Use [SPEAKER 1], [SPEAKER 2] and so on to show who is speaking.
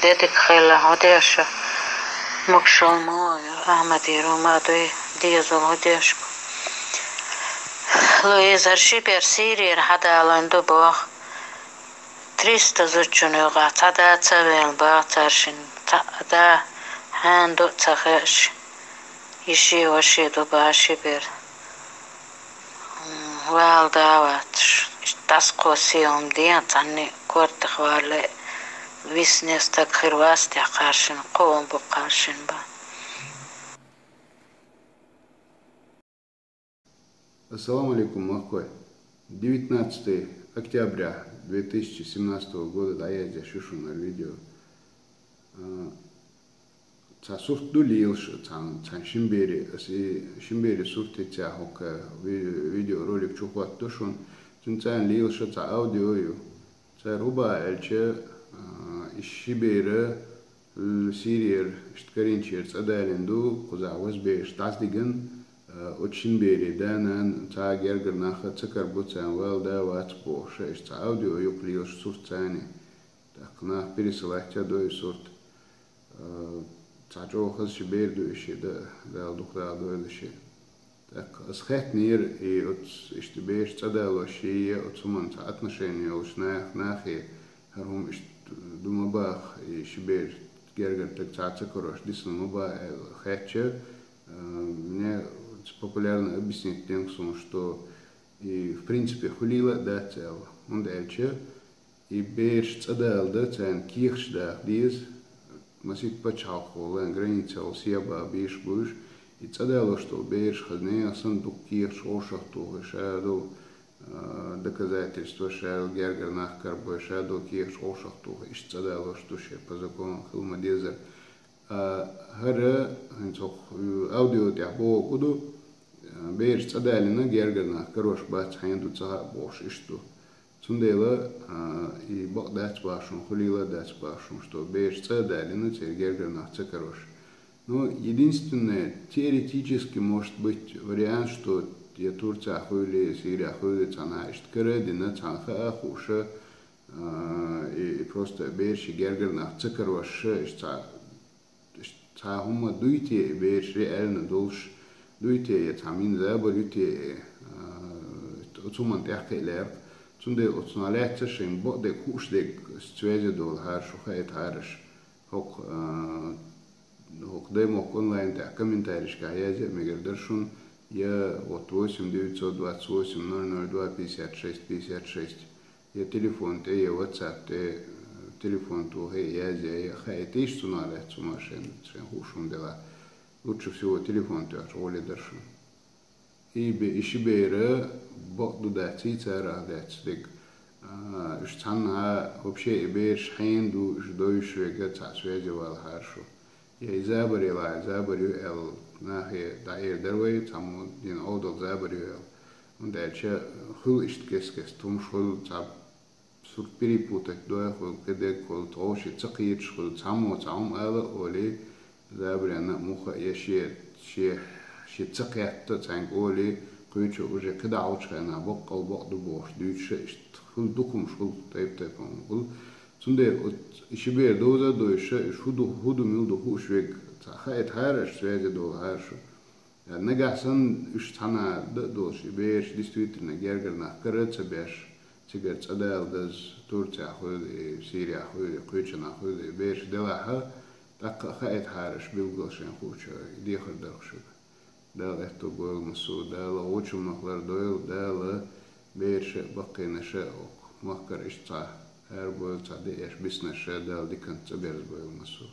[SPEAKER 1] dedik khela hodesha mokshal moyo Ahmadi Romadoi diyazol hodeshko Luiz Arşiper Sirir hadalando boh 300 zutchunuga tada tsavel ba'tarshin tada hando tsahesh ishi washido ba'shibir Валдават, таско сиом диантани кортхвале виснес так хирвасти каршин ковом букаршин ба.
[SPEAKER 2] Ассаламу алейкум, махкой. 19 октября 2017 года, да, я здесь шишу на видео. Сурт дулилш, шимбери сурт эти видеоролик чухват тушун, цан лилш, аудио, руба эльче шибери сирир шткаринчер цадалинду, кузаваз беш таздиган, от шимбери данан гергер наха цакарбуцан вал да ватспош, аудио юк лилш сурт цани, так на пересылахтя дой сурт. Цачо хаз шибер дуйши да духта дуйши. Так асхетнир и от иштибеш цадало ши от суман отношения ушнах нахи харум ишт думабах и шибер гергер так цацакорош диснумаба хэтче. Мне популярно объяснить тем, что и в принципе хулила да цел. Он дальше и беш цадал да цен кирш да диз Масит почалхол, граница усеба биш буш, и цадало, что беш хазне сундук кирш ошахту, шаду доказательства шал гергер нахкарбой, шаду кирш ошахту, и цадало, что ше по закону хилмадезер. Хара аудио тяхбо куду беш цадали на гергер нахкарош бац ханду цага бош ишту. Сундела и бог дать башун, хулила дать башун, что беш цадали, ну гергер нахцакарош. Но единственное, теоретически может быть вариант, что я Турция хули, Сирия хули, цана ишткаредина, цанха ахуша, и просто беш гергер нахцакарош, цахума дуйте, беш реально долж, дуйте, я цамин заба, дуйте, отсуман тяхкайлер. Sunday отсналятся, что им бог дек хуш дек связи дол хар шухает харш. Хок демо онлайн та комментарийшка язе мегердершун я от 8 928 002 56 56. Я телефон те я WhatsApp те телефон то язе я хайтиш суналят сумашен хушун дела. Лучше всего телефон те роли дершун. И шибера бог дуда цицара дацдик штанна вообще ибеш хенду ждойш вега связи вал харшу я забарила забарю эл нахе даир дервей таму дин одол забарю эл und дальше хул ишткескес том шул цап сур перепутать доя хул кедек хул тоши цакиет шул таму там эл оли забряна муха яшет ше شتسقيت تانقولي قيتش وجه كده عوشنا بقى وبقى دبوش دوش خل دكم شغل طيب قول سندير إشبير دوزا دوش شودو هودو ميلدو هوش ويك خايت هارش سويد دو هارشو نجحسن إش تنا دوش إبيش ديستويتر نجارجر نخكرت سبيش تجرت أدال دز تورتيا خود سوريا خود قيتشنا خود إبيش دلها تك خايت هارش بيلقوشين خوش ديخر درشو دال احتو بويل مسو دال اوچو مخلر دويل دال بيرش بقي نشاء مخكر اشتا هر بويل تا دي اش بس نشاء دال دي كنت بيرز بويل مسو